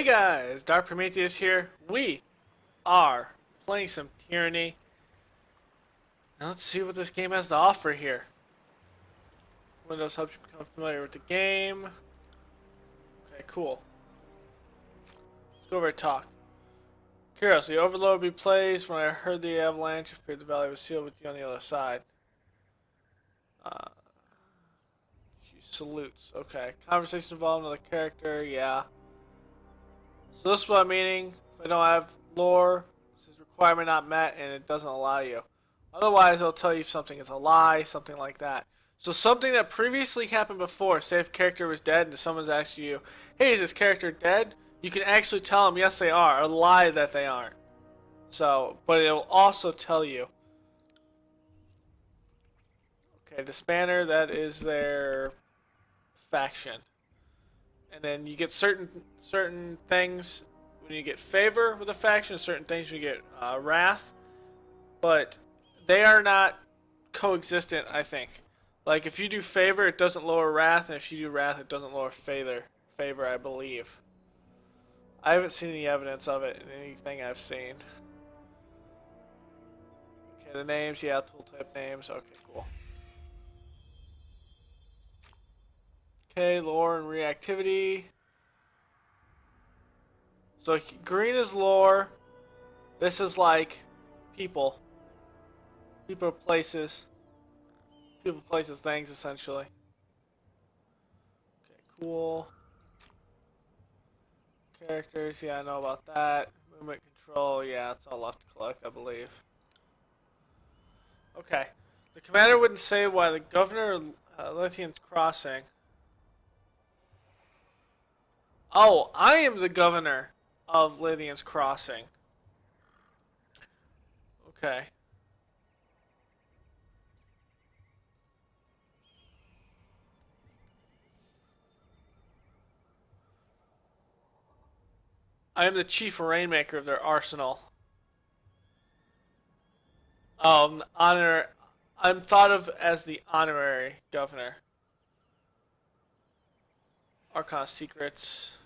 Hey guys, Dark Prometheus here. We are playing some Tyranny. Now let's see what this game has to offer here. Windows helps you become familiar with the game. Okay, cool. Let's go over and talk. Kyros, the Overlord will be placed when I heard the avalanche. I feared the valley was sealed with you on the other side. She salutes. Okay. Conversation involved another character. Yeah. So this is what I'm meaning. If I don't have lore, it says requirement not met, and it doesn't allow you. Otherwise, it'll tell you if something is a lie, something like that. So something that previously happened before, say if a character was dead and someone's asking you, hey, is this character dead? You can actually tell them, yes, they are, or lie that they aren't. So, but it'll also tell you. Okay, Disbanner, that is their faction. And then you get certain things when you get favor with a faction, certain things when you get wrath. But they are not coexistent, I think. Like, if you do favor, it doesn't lower wrath, and if you do wrath, it doesn't lower favor, I believe. I haven't seen any evidence of it in anything I've seen. Okay, the names, yeah, tool type names. Okay, cool. Okay, lore and reactivity. So green is lore. This is like people. People, places. People, places, things, essentially. Okay, cool. Characters, yeah, I know about that. Movement control, yeah, it's all left to collect, I believe. Okay. The commander wouldn't say why the governor of Lithian's Crossing. Oh, I am the governor of Lydian's Crossing. Okay. I am the chief rainmaker of their arsenal. Honor. I'm thought of as the honorary governor. Archon secrets.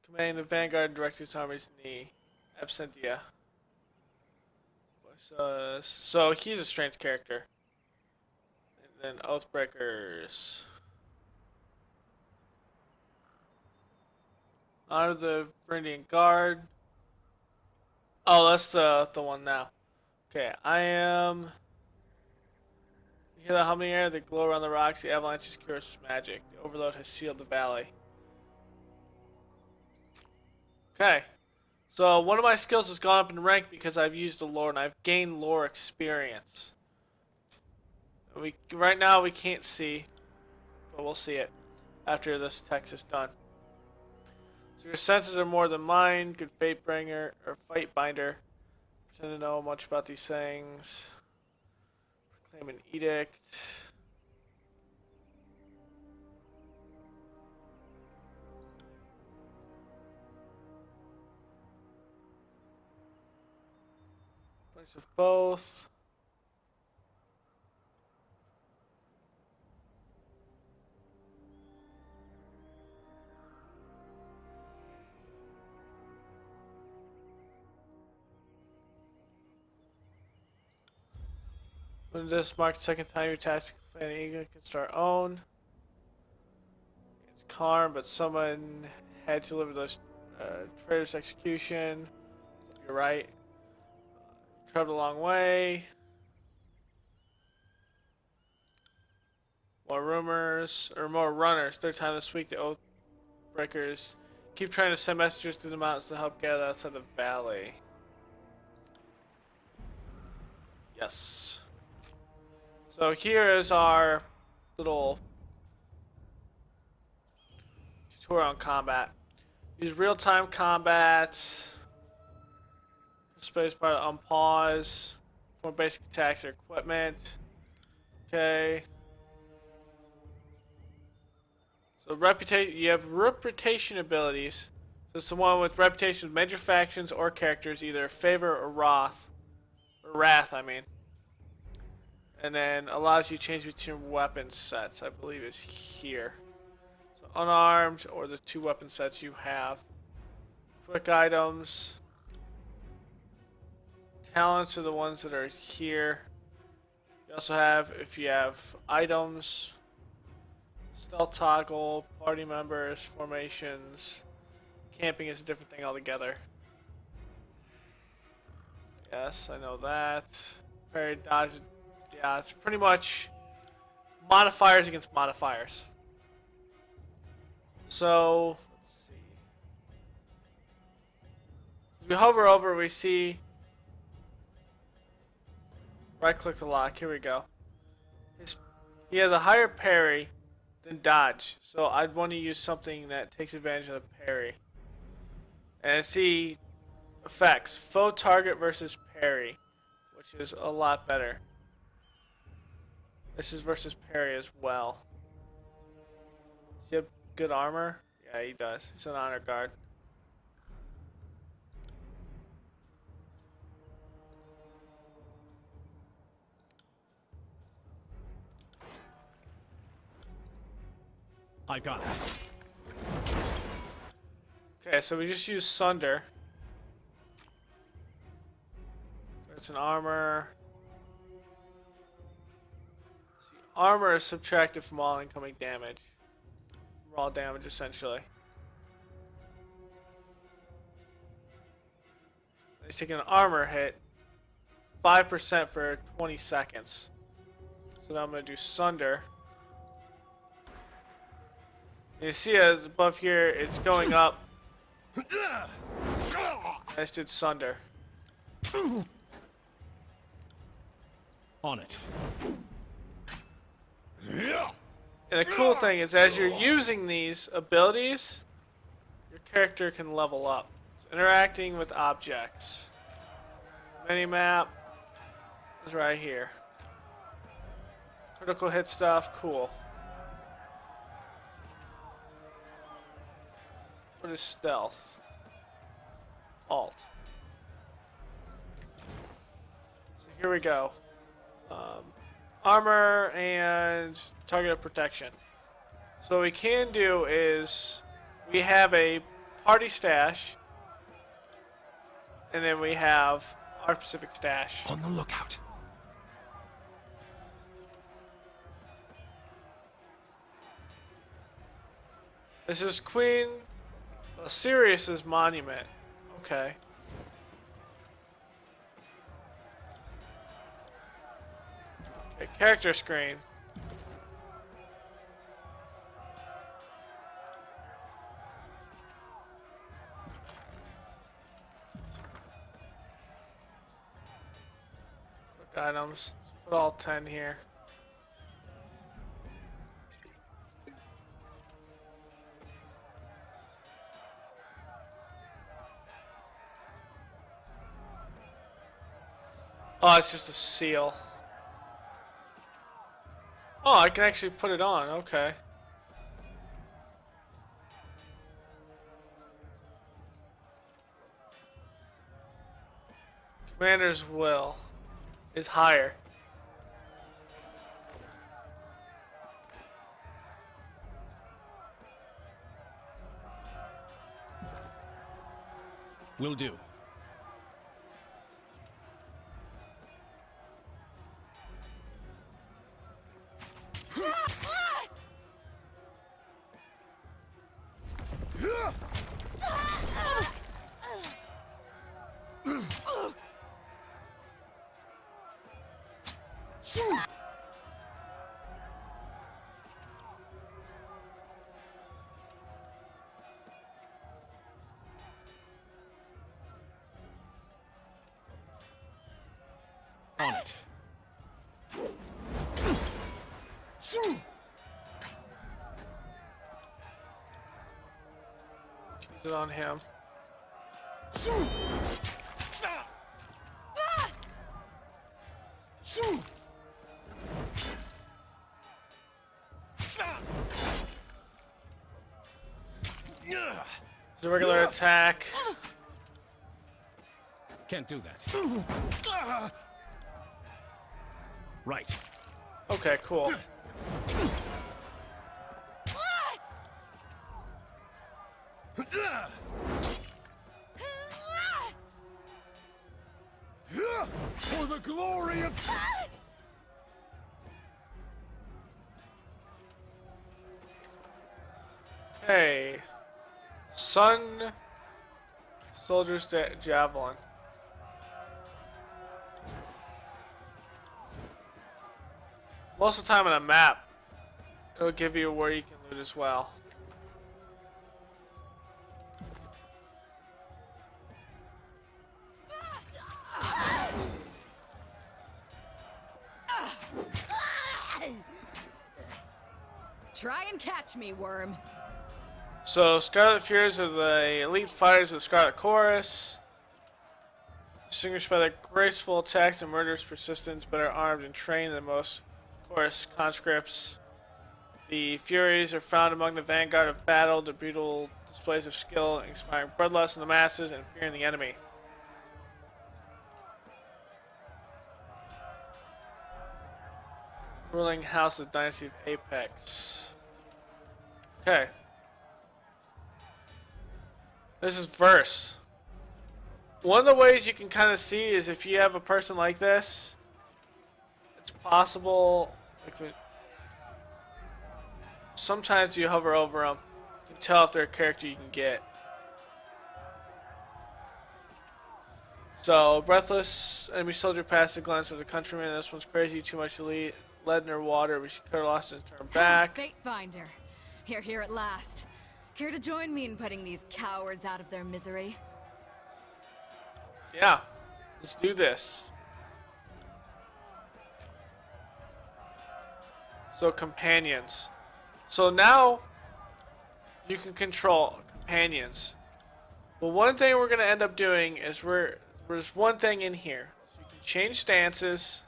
Commanding the vanguard and directing his armies in the Absentia. So he's a strange character. And then Oathbreakers. Honor the Viridian Guard. Oh, that's the one now. Okay, I am. You hear that humming air? They glow around the rocks. The avalanche's Kyros' magic. The Overload has sealed the valley. Okay, so one of my skills has gone up in rank because I've used the lore and I've gained lore experience. Right now we can't see, but we'll see it after this text is done. So your senses are more than mine. Good Fatebinder or Fatebinder. Pretend to know much about these things. Proclaim an edict. Bunch of both. When this marks the second time your task plan eagle can start own. It's calm, but someone had to deliver those traitors' execution. You're right. Traveled a long way. More rumors, or more runners. Third time this week, the Oathbreakers keep trying to send messengers to the mountains to help gather outside the valley. Yes. So here is our little tutorial on combat. Use real-time combat. Space bar to unpause. Perform basic attacks or equipment. Okay. So reputation. You have reputation abilities. So someone with reputation with major factions or characters, either favor or wrath. I mean. And then allows you to change between weapon sets, I believe is here. So unarmed or the 2 weapon sets you have. Quick items. Talents are the ones that are here. You also have, if you have items, stealth toggle, party members, formations. Camping is a different thing altogether. Yes, I know that. Parry, dodge. Yeah, it's pretty much modifiers against modifiers. So, let's see. As we hover over, we see. Right click to lock. Here we go. He has a higher parry than dodge. So, I'd want to use something that takes advantage of the parry. And I see effects. Foe target versus parry, which is a lot better. This is versus parry as well. Does he have good armor? Yeah, he does. He's an honor guard. I got it. Okay, so we just use Sunder. It's an armor. See, armor is subtracted from all incoming damage. Raw damage, essentially. He's taking an armor hit. 5% for 20 seconds. So now I'm going to do Sunder. And you see as above here, it's going up. I just did Sunder. On it. And the cool thing is, as you're using these abilities, your character can level up. So interacting with objects. Minimap is right here. Critical hit stuff, cool. What is stealth? Alt. So here we go. Armor and targeted protection. So what we can do is we have a party stash, and then we have our specific stash. On the lookout. This is Queen Sirius's monument. Okay. Okay, character screen. Quick items. Let's put all 10 here. Oh, it's just a seal. Oh, I can actually put it on. Okay. Commander's will is higher. Will do. On it. Use it on him. It's a regular attack. Can't do that. Right. Okay, cool. For the glory of... Okay. Sun Soldier's Javelin. Most of the time on a map, it'll give you where you can loot as well. Try and catch me, worm. So, Scarlet Furies are the elite fighters of the Scarlet Chorus. Distinguished by their graceful attacks and murderous persistence, better armed and trained than most Chorus conscripts. The Furies are found among the vanguard of battle, the brutal displays of skill, inspiring bloodlust in the masses and fear in the enemy. Ruling house of the Dynasty of Apex. Okay. This is verse. One of the ways you can kind of see is if you have a person like this, it's possible, like, sometimes you hover over them, you can tell if they're a character you can get. So, breathless enemy soldier passes a glance of the countryman. This one's crazy, too much to lead. Lead in her water, we should cut her lost and turn back. Fatebinder, here at last. Care to join me in putting these cowards out of their misery? Yeah, let's do this. So companions. So now you can control companions. But one thing we're gonna end up doing is there's one thing in here. So you can change stances,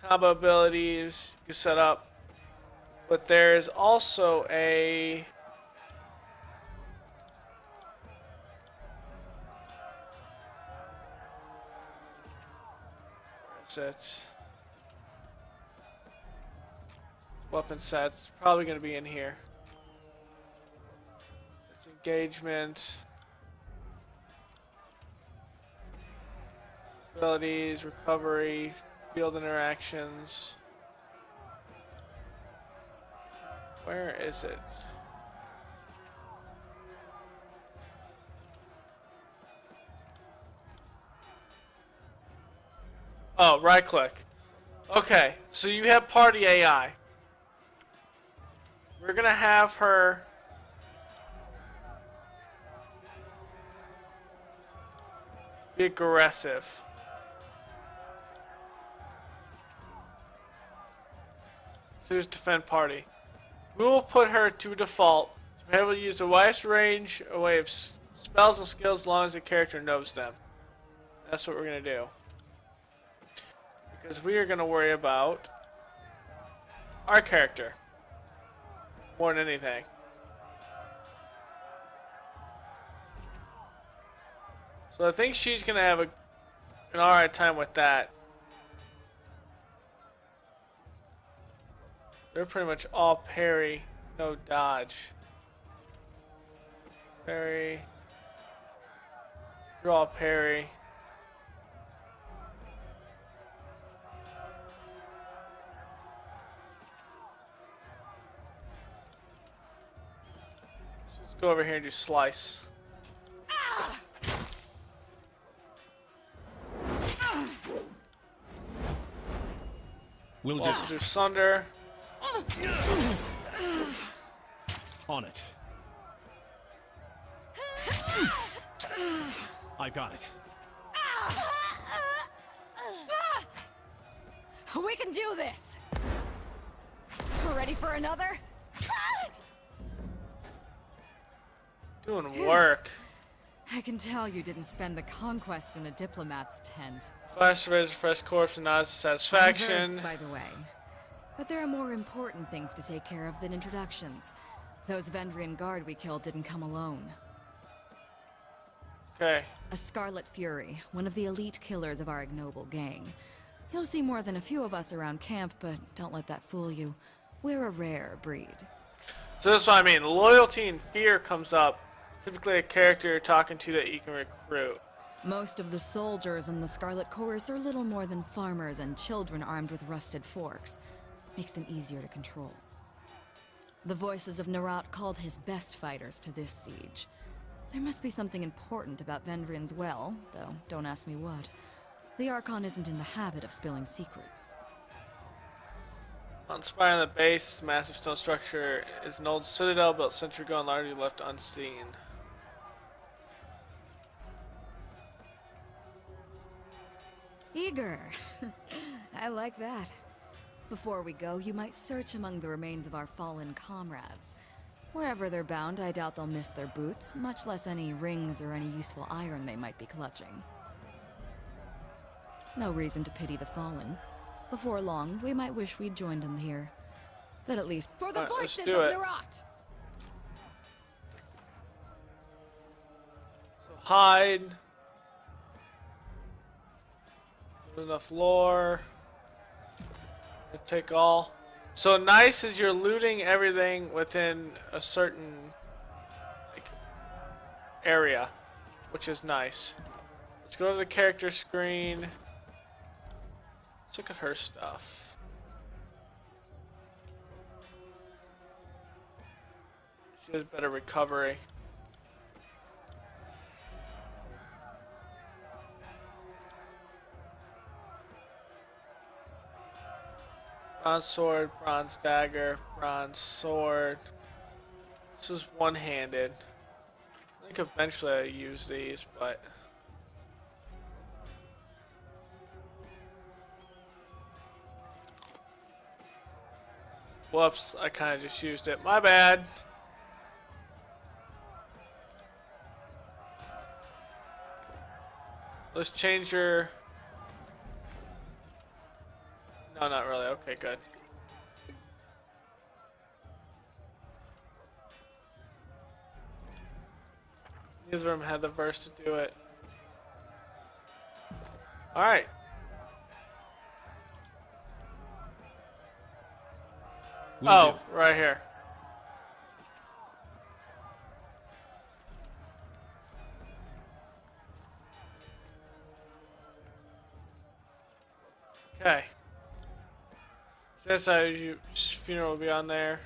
combo abilities you can set up, but there's also a sets. Weapon sets probably going to be in here. It's engagement, abilities, recovery, field interactions. Where is it? Oh, right click. Okay, so you have party AI. We're gonna have her be aggressive. So here's defend party. We will put her to default. So we're able to use the widest range away of spells and skills as long as the character knows them. That's what we're gonna do. Because we are going to worry about our character more than anything. So I think she's going to have an alright time with that. They're pretty much all parry, no dodge. Parry. Draw parry. Go over here and do slice. We'll Also do sunder. On it. I got it. We can do this! Ready for another? Doing work. I can tell you didn't spend the conquest in a diplomat's tent. Flash surveys a fresh corpse and nods satisfaction. Verse, by the way. But there are more important things to take care of than introductions. Those Vendrian guard we killed didn't come alone. Okay. A Scarlet Fury, one of the elite killers of our ignoble gang. You'll see more than a few of us around camp, but don't let that fool you. We're a rare breed. So that's what I mean. Loyalty and fear comes up Typically a character you're talking to that you can recruit. Most of the soldiers in the Scarlet Chorus are little more than farmers and children armed with rusted forks. Makes them easier to control. The voices of Nerat called his best fighters to this siege. There must be something important about Vendrian's well, though don't ask me what. The Archon isn't in the habit of spilling secrets. On spire on the base, massive stone structure is an old citadel built century ago and largely left unseen. Eager. I like that. Before we go, you might search among the remains of our fallen comrades. Wherever they're bound, I doubt they'll miss their boots, much less any rings or any useful iron they might be clutching. No reason to pity the fallen. Before long, we might wish we'd joined them here. But at least for the voices of Nerat! So hide. Enough lore. Take all. So nice is you're looting everything within a certain area, which is nice. Let's go to the character screen. Let's look at her stuff. She has better recovery. Bronze sword, bronze dagger, bronze sword. This is one-handed. I think eventually I use these, but whoops, I kind of just used it. My bad. Let's change your... No, not really. Okay, good. Neither of them had the verse to do it. Alright. Oh, right here. Okay. So that's how your funeral will be on there.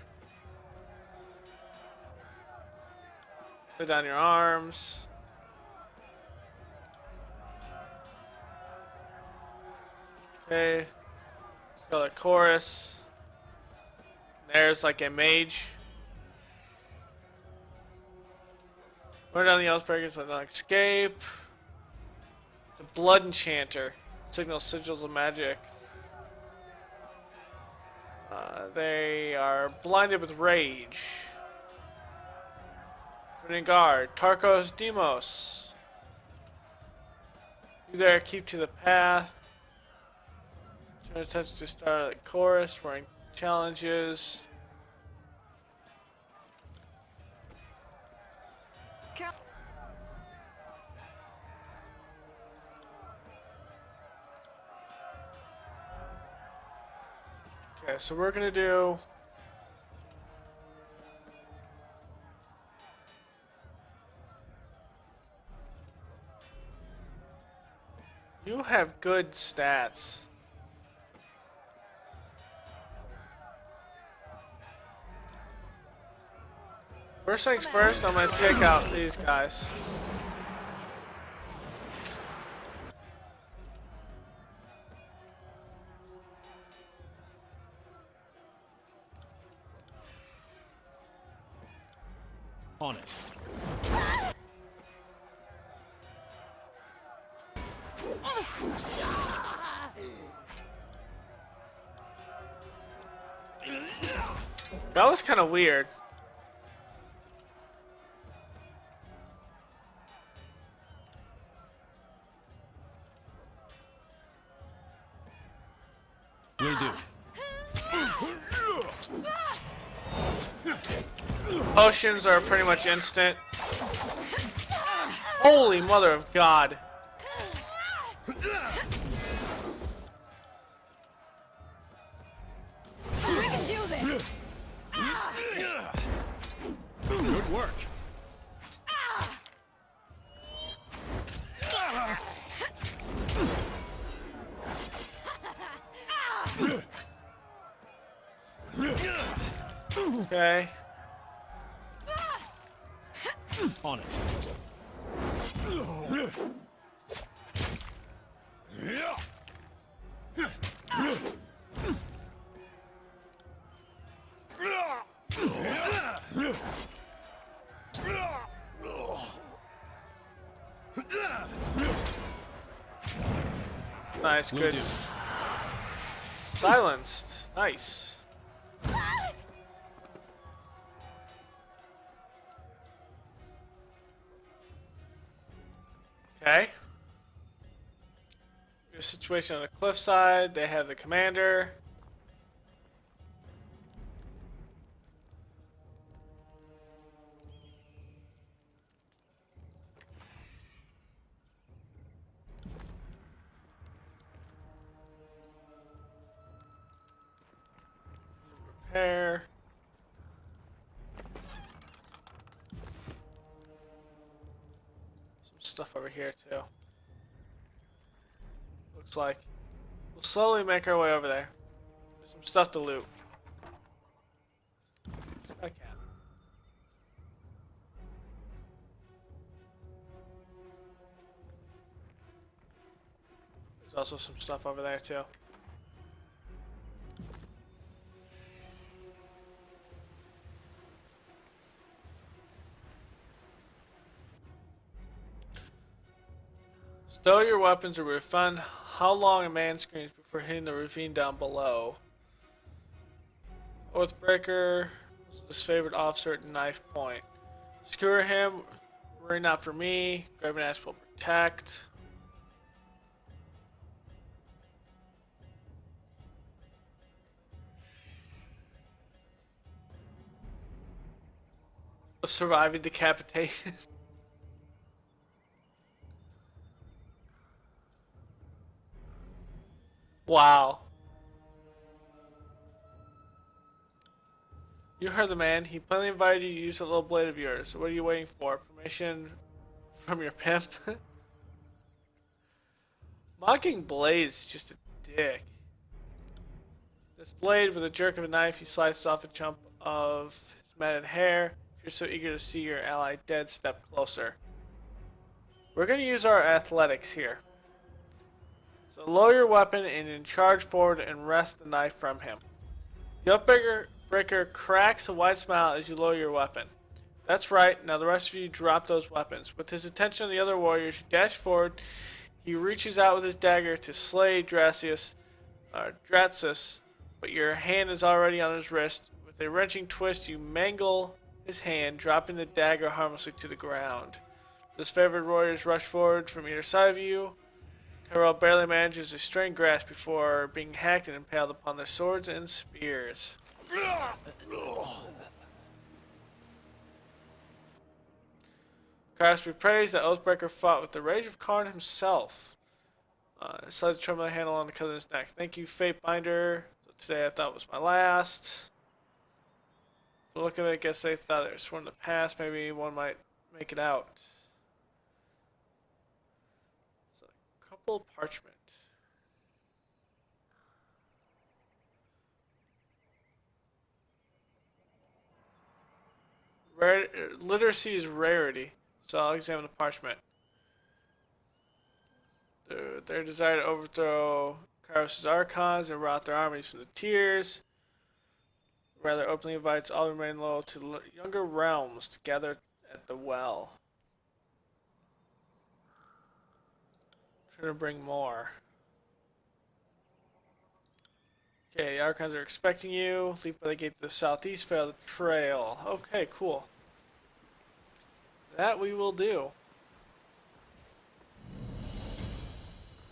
Put down your arms. Okay. Scarlet Chorus. There's like a mage. Burn down the Oathbreakers so they don't escape. It's a blood enchanter. Signals sigils of magic. They are blinded with rage. Running guard. Tarkos Demos. You there, keep to the path. Turn attention to Starlight Chorus. Wearing challenges. Okay, so we're gonna do you have good stats. First things first, I'm gonna take out these guys. On it. That was kind of weird. Will do. Potions are pretty much instant. Holy mother of God. We can do this! Good work. Okay. On it. Nice, Will good. do. Silenced. Nice. Okay. Your situation on the cliffside. They have the commander. Repair. Some stuff over here too. Looks like we'll slowly make our way over there. There's some stuff to loot. Okay. There's also some stuff over there too. Stow your weapons or refund how long a man screams before hitting the ravine down below. Oathbreaker was his favorite officer at knife point. Skewer him, worry not for me. Grab an axe will protect. Of surviving decapitation. Wow. You heard the man. He plainly invited you to use that little blade of yours. What are you waiting for? Permission from your pimp? Mocking Blaze is just a dick. This blade, with a jerk of a knife, he slices off a chunk of his matted hair. If you're so eager to see your ally dead, step closer. We're going to use our athletics here. So lower your weapon and then charge forward and wrest the knife from him. The Oathbreaker cracks a wide smile as you lower your weapon. That's right, now the rest of you drop those weapons. With his attention on the other warriors, you dash forward. He reaches out with his dagger to slay Dratsius, but your hand is already on his wrist. With a wrenching twist, you mangle his hand, dropping the dagger harmlessly to the ground. His favorite warriors rush forward from either side of you. Tyrell barely manages a strained grasp before being hacked and impaled upon their swords and spears. Kyros be praised that Oathbreaker fought with the rage of Karn himself. Slides the trembling handle on the cousin's neck. Thank you, Fatebinder. So today I thought was my last. Look at it, I guess they thought it was from the past. Maybe one might make it out. So, a couple parchment. Literacy is rarity, so I'll examine the parchment. Their desire to overthrow Kyros' Archons and rout their armies from the tiers rather openly invites all who remain loyal to the younger realms to gather at the well. Trying to bring more. Okay, the Archons are expecting you. Leave by the gate to the southeast, follow the trail. Okay, cool. That we will do.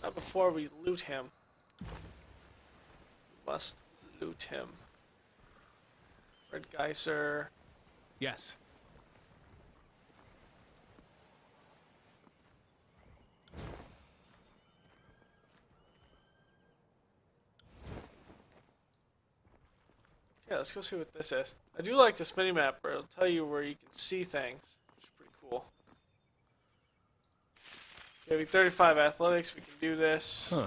Not before we loot him. We must loot him. Red Geyser. Yes. Yeah, let's go see what this is. I do like this mini-map where it'll tell you where you can see things, which is pretty cool. Having 35 athletics, we can do this. Huh.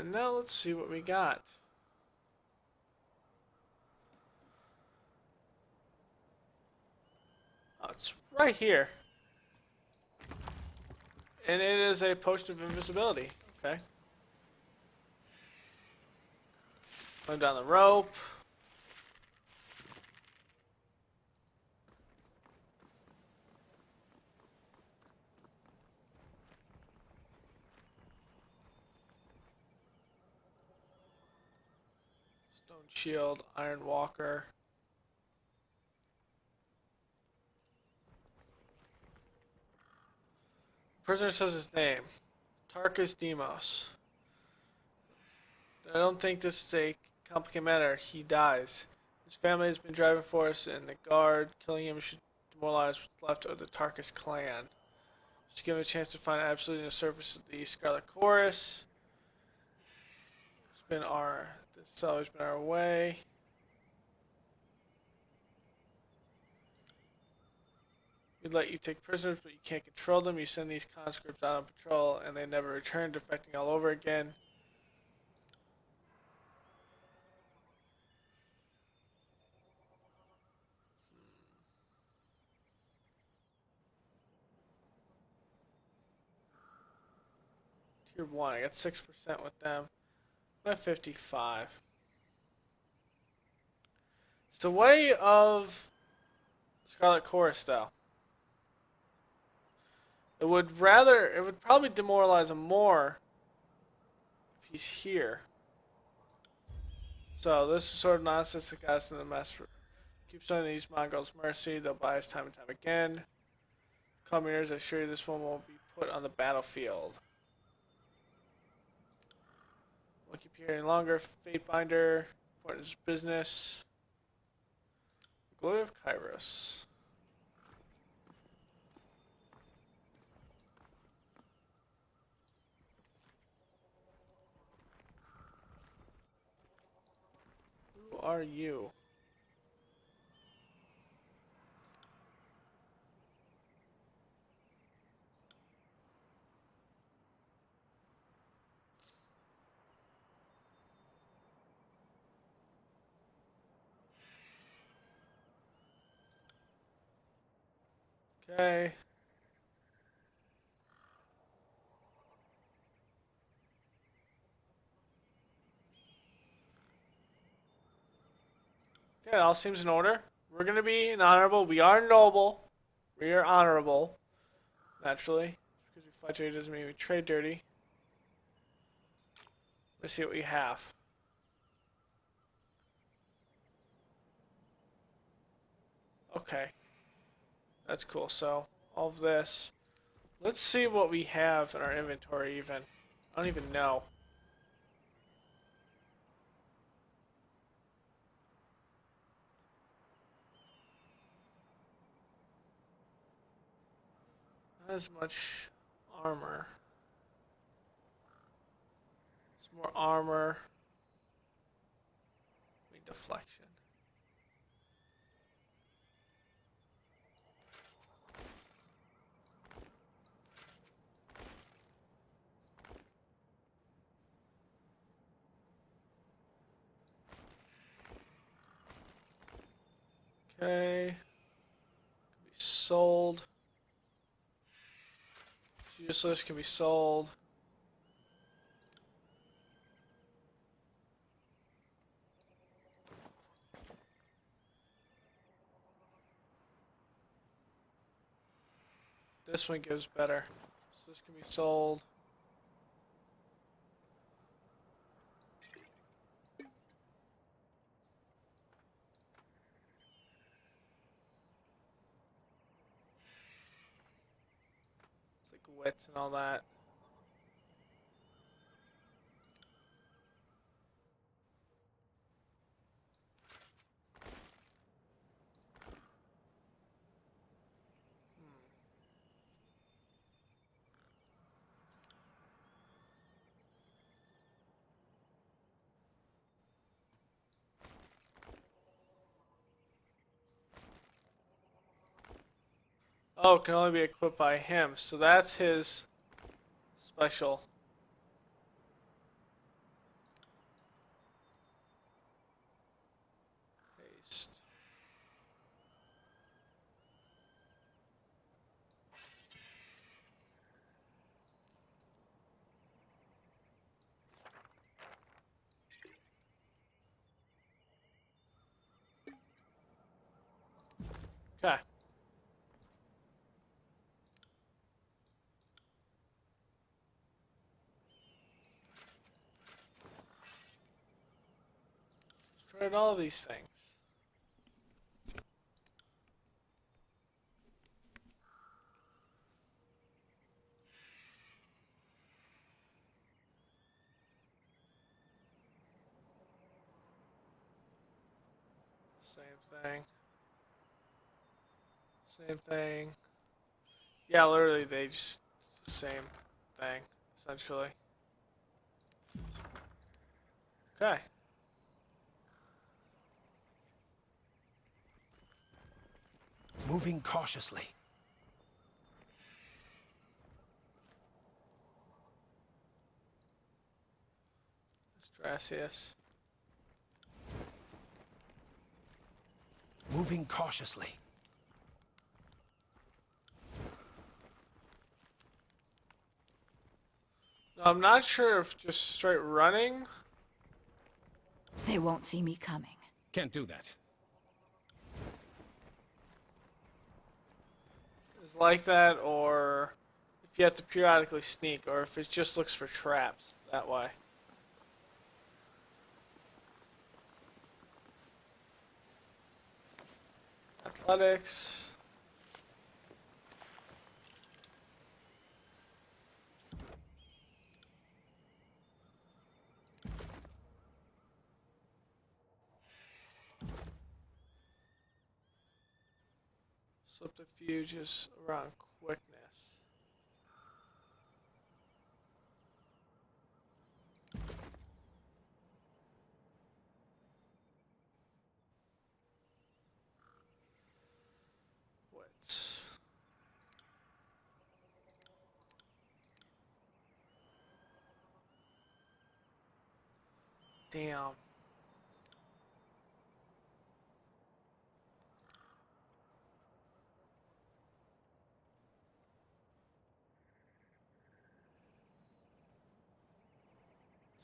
And now let's see what we got. Oh, it's right here. And it is a potion of invisibility. Okay. Climb down the rope. Stone shield, iron walker. Prisoner says his name. Tarkus Demos. I don't think this is a complicated matter. He dies. His family has been driving force, and the guard killing him should demoralize what's left of the Tarkus clan. Should give him a chance to find absolutely the surface of the Scarlet Chorus. This has always been our way. We'd let you take prisoners, but you can't control them. You send these conscripts out on patrol, and they never return, defecting all over again. Tier 1, I got 6% with them. I'm at 55. It's the way of Scarlet Chorus, though. It would probably demoralize him more if he's here. So this is sort of nonsense that got us in the mess. Keep sending these Mongols mercy, they'll buy us time and time again. Communers, I assure you this one won't be put on the battlefield. Won't keep you here any longer. Fatebinder, important is business. Glory of Kyros. Who are you? Okay. Okay, it all seems in order. We're gonna be honorable. We are noble. We are honorable. Naturally. Because we fight dirty doesn't mean we trade dirty. Let's see what we have. Okay. That's cool. So, all of this. Let's see what we have in our inventory even. I don't even know. Not as much armor. Some more armor. Deflection. Okay. Can be sold. Useless can be sold. This one gives better. So this can be sold. It's like wits and all that. Oh, it can only be equipped by him. So that's his special. Okay. Tried all these things. Same thing. Same thing. Yeah, literally, they just it's the same thing, essentially. Okay. Moving cautiously. Strassius. Moving cautiously. I'm not sure if just straight running They won't see me coming. Can't do that. is like that, or if you have to periodically sneak, or if it just looks for traps that way. Athletics. Subterfuge is around quickness. Wits. Damn.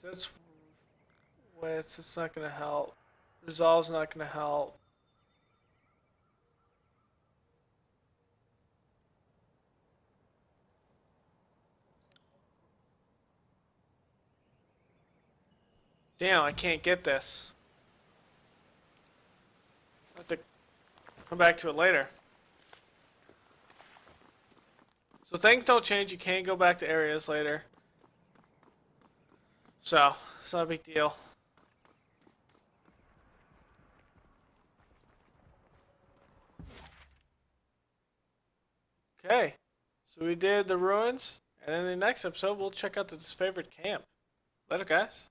So that's wits. It's not gonna help. Resolve's not gonna help. Damn, I can't get this. I have to come back to it later. So things don't change. You can go back to areas later. So, it's not a big deal. Okay. So we did the ruins. And in the next episode, we'll check out this favorite camp. Later, guys.